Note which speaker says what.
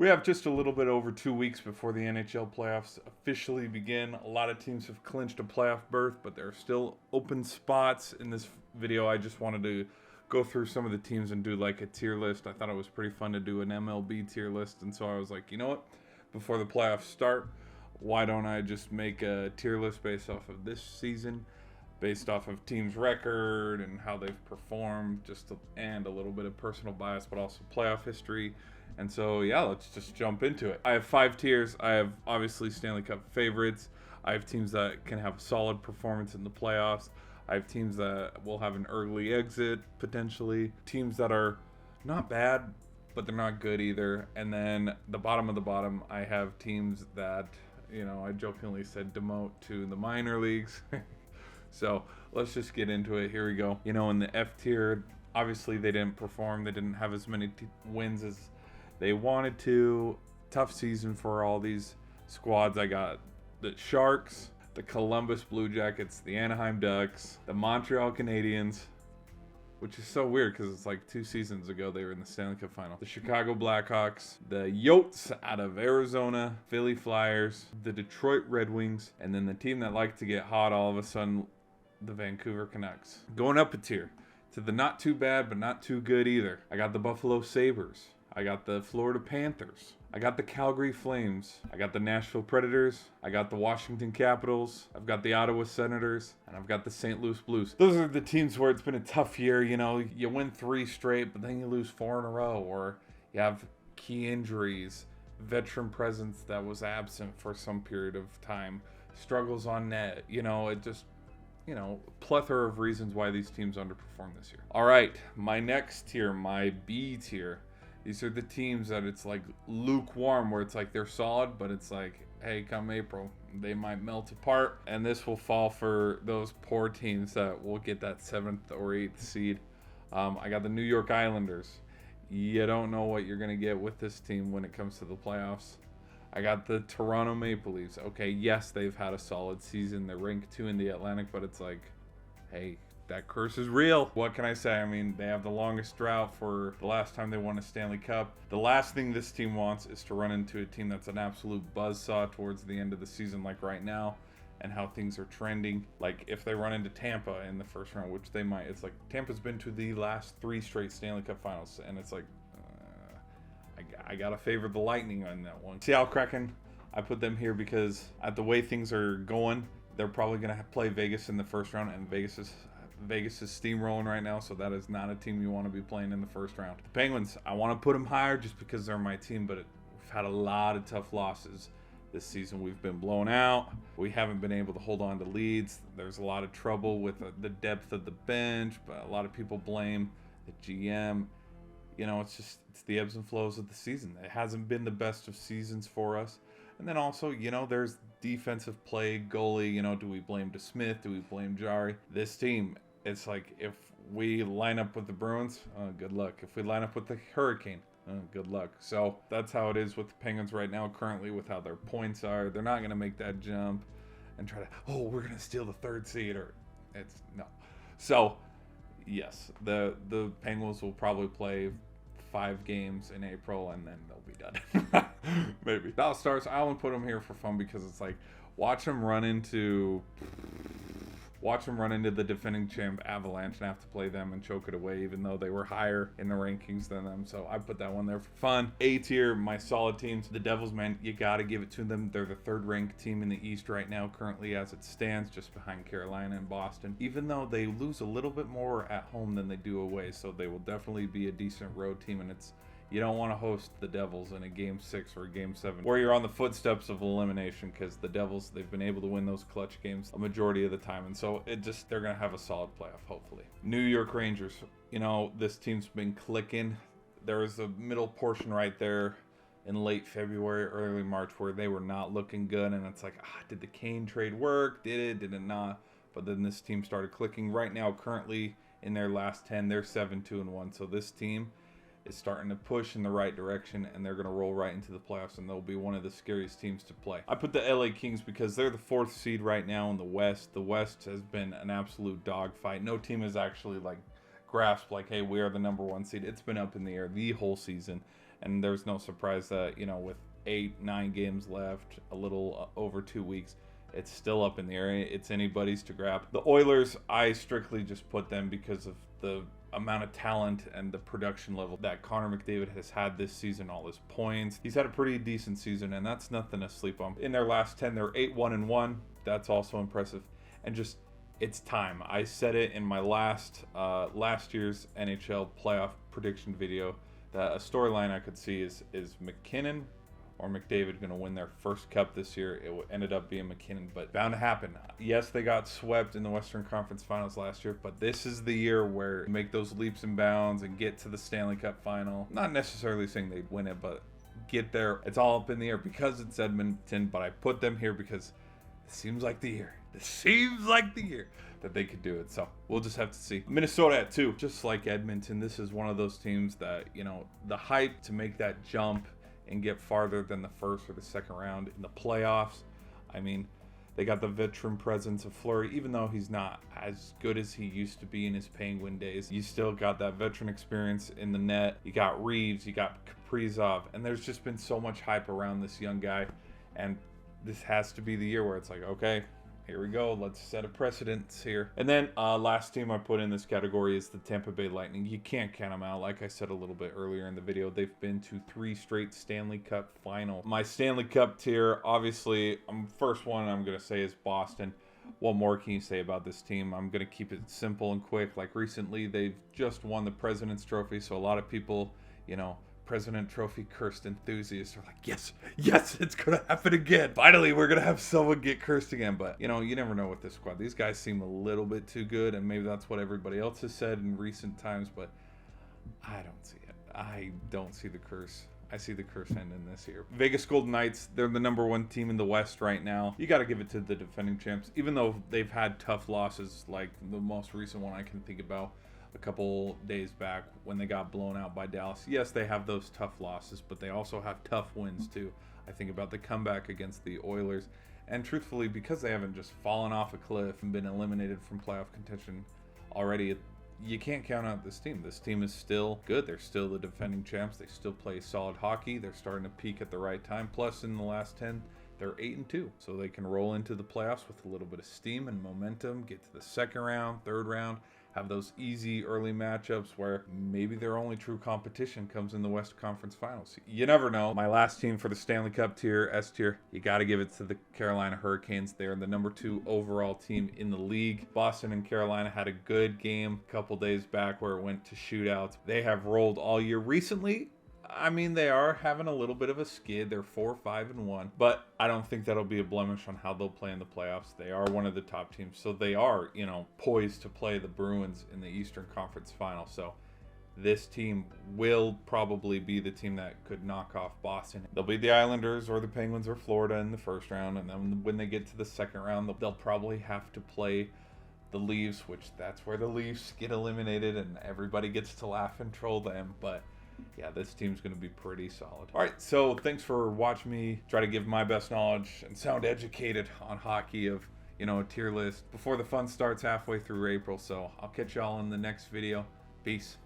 Speaker 1: We have just a little bit over 2 weeks before the NHL playoffs officially begin. A lot of teams have clinched a playoff berth, but there are still open spots. In this video, I just wanted to go through some of the teams and do like a tier list. I thought it was pretty fun to do an MLB tier list, and so I was like, you know what? Before the playoffs start, why don't I just make a tier list based off of this season, based off of teams' record and how they've performed, and a little bit of personal bias, but also playoff history. And so, yeah, let's just jump into it. I have 5 tiers. I have obviously Stanley Cup favorites. I have teams that can have a solid performance in the playoffs. I have teams that will have an early exit, potentially. Teams that are not bad, but they're not good either. And then the bottom of the bottom, I have teams that, I jokingly said demote to the minor leagues. So let's just get into it. Here we go. In the F tier, obviously they didn't perform. They didn't have as many wins as they wanted to. Tough season for all these squads. I got the Sharks, the Columbus Blue Jackets, the Anaheim Ducks, the Montreal Canadiens, which is so weird because it's like 2 seasons ago they were in the Stanley Cup final. The Chicago Blackhawks, the Yotes out of Arizona, Philly Flyers, the Detroit Red Wings, and then the team that liked to get hot all of a sudden, the Vancouver Canucks. Going up a tier to the not too bad but not too good either. I got the Buffalo Sabres. I got the Florida Panthers. I got the Calgary Flames. I got the Nashville Predators. I got the Washington Capitals. I've got the Ottawa Senators. And I've got the St. Louis Blues. Those are the teams where it's been a tough year. You win 3 straight, but then you lose 4 in a row. Or you have key injuries, veteran presence that was absent for some period of time, struggles on net. It just, plethora of reasons why these teams underperformed this year. All right, my next tier, my B tier. These are the teams that it's like lukewarm, where it's like they're solid, but it's like, hey, come April, they might melt apart. And this will fall for those poor teams that will get that 7th or 8th seed. I got the New York Islanders. You don't know what you're going to get with this team when it comes to the playoffs. I got the Toronto Maple Leafs. Okay, yes, they've had a solid season. They're ranked 2 in the Atlantic, but it's like, hey, that curse is real. What can I say? I mean, they have the longest drought for the last time they won a Stanley Cup. The last thing this team wants is to run into a team that's an absolute buzzsaw towards the end of the season, like right now, and how things are trending. Like if they run into Tampa in the first round, which they might, it's like Tampa's been to the last 3 straight Stanley Cup finals, and it's like, I gotta favor the Lightning on that one. Seattle Kraken, I put them here because at the way things are going, they're probably gonna play Vegas in the first round, and Vegas is steamrolling right now, so that is not a team you want to be playing in the first round. The Penguins, I want to put them higher just because they're my team, but we've had a lot of tough losses this season. We've been blown out. We haven't been able to hold on to leads. There's a lot of trouble with the depth of the bench, but a lot of people blame the GM. It's the ebbs and flows of the season. It hasn't been the best of seasons for us. And then also, there's defensive play, goalie. Do we blame DeSmith? Do we blame Jari? This team, it's like if we line up with the Bruins, good luck. If we line up with the Hurricane, good luck. So that's how it is with the Penguins right now, currently, with how their points are. They're not going to make that jump and try to, we're going to steal the 3rd seed, or it's no. So, yes, the Penguins will probably play 5 games in April, and then they'll be done. Maybe. Dallas Stars, I only put them here for fun because it's like, watch them run into the defending champ Avalanche and have to play them and choke it away, even though they were higher in the rankings than them. So I put that one there for fun. A tier, my solid teams. The Devils, man, you got to give it to them. They're the 3rd ranked team in the East right now, currently as it stands, just behind Carolina and Boston, even though they lose a little bit more at home than they do away. So they will definitely be a decent road team, and you don't want to host the Devils in a Game 6 or a Game 7 where you're on the footsteps of elimination, because the Devils, they've been able to win those clutch games a majority of the time. And so they're going to have a solid playoff, hopefully. New York Rangers, this team's been clicking. There was a middle portion right there in late February, early March, where they were not looking good. And it's like, did the Kane trade work? Did it not? But then this team started clicking. Right now, currently in their last 10, they're 7-2-1. So this team is starting to push in the right direction, and they're going to roll right into the playoffs, and they'll be one of the scariest teams to play. I put the LA Kings because they're the 4th seed right now in the West. The West has been an absolute dogfight. No team has actually grasped hey, we are the number 1 seed. It's been up in the air the whole season, And there's no surprise that, you know, with 8-9 games left, a little over 2 weeks, it's still up in the air. It's anybody's to grab. The Oilers, I strictly just put them because of the amount of talent and the production level that Connor McDavid has had this season, all his points. He's had a pretty decent season, and that's nothing to sleep on. In their last 10, they're 8-1-1. That's also impressive. And just, it's time. I said it in my last year's NHL playoff prediction video that a storyline I could see is McKinnon or McDavid going to win their first cup this year. It ended up being McKinnon, but bound to happen. Yes, they got swept in the Western Conference Finals last year, but this is the year where you make those leaps and bounds and get to the Stanley Cup final. Not necessarily saying they'd win it, but get there. It's all up in the air because it's Edmonton, but I put them here because it seems like the year. It seems like the year that they could do it. So we'll just have to see. Minnesota at 2, just like Edmonton. This is one of those teams that, you know, the hype to make that jump and get farther than the first or the second round in the playoffs. I mean, they got the veteran presence of Fleury, even though he's not as good as he used to be in his Penguin days. You still got that veteran experience in the net. You got Reeves, you got Kaprizov, and there's just been so much hype around this young guy. And this has to be the year where it's like, okay, here we go. Let's set a precedence here. And then last team I put in this category is the Tampa Bay Lightning. You can't count them out. Like I said a little bit earlier in the video, they've been to 3 straight Stanley Cup final. My Stanley Cup tier, obviously, first one I'm going to say is Boston. What more can you say about this team? I'm going to keep it simple and quick. Like recently, they've just won the President's Trophy, so a lot of people, you know, President Trophy cursed enthusiasts are like, yes, it's gonna happen again. Finally, we're gonna have someone get cursed again. But you know, you never know with this squad. These guys seem a little bit too good, and maybe that's what everybody else has said in recent times, but I don't see it. I don't see the curse. I see the curse ending this year. Vegas Golden Knights, they're the #1 team in the West right now. You got to give it to the defending champs, even though they've had tough losses, like the most recent one I can think about a couple days back when they got blown out by Dallas. Yes, they have those tough losses, but they also have tough wins too. I think about the comeback against the Oilers. And truthfully, because they haven't just fallen off a cliff and been eliminated from playoff contention already, you can't count out this team. This team is still good. They're still the defending champs. They still play solid hockey. They're starting to peak at the right time. Plus, in the last 10, they're 8-2. So they can roll into the playoffs with a little bit of steam and momentum, get to the second round, third round, have those easy early matchups where maybe their only true competition comes in the West Conference Finals. You never know. My last team for the Stanley Cup tier, S tier, you got to give it to the Carolina Hurricanes. They're the #2 overall team in the league. Boston and Carolina had a good game a couple days back where it went to shootouts. They have rolled all year. Recently, I mean, they are having a little bit of a skid. They're 4-5-1, but I don't think that'll be a blemish on how they'll play in the playoffs. They are one of the top teams, so they are, you know, poised to play the Bruins in the Eastern Conference Final. So this team will probably be the team that could knock off Boston. They'll be the Islanders or the Penguins or Florida in the first round, and then when they get to the second round, they'll probably have to play the Leafs, which that's where the Leafs get eliminated and everybody gets to laugh and troll them. But yeah, this team's going to be pretty solid. All right, so thanks for watching me try to give my best knowledge and sound educated on hockey of, you know, a tier list before the fun starts halfway through April. So I'll catch y'all in the next video. Peace.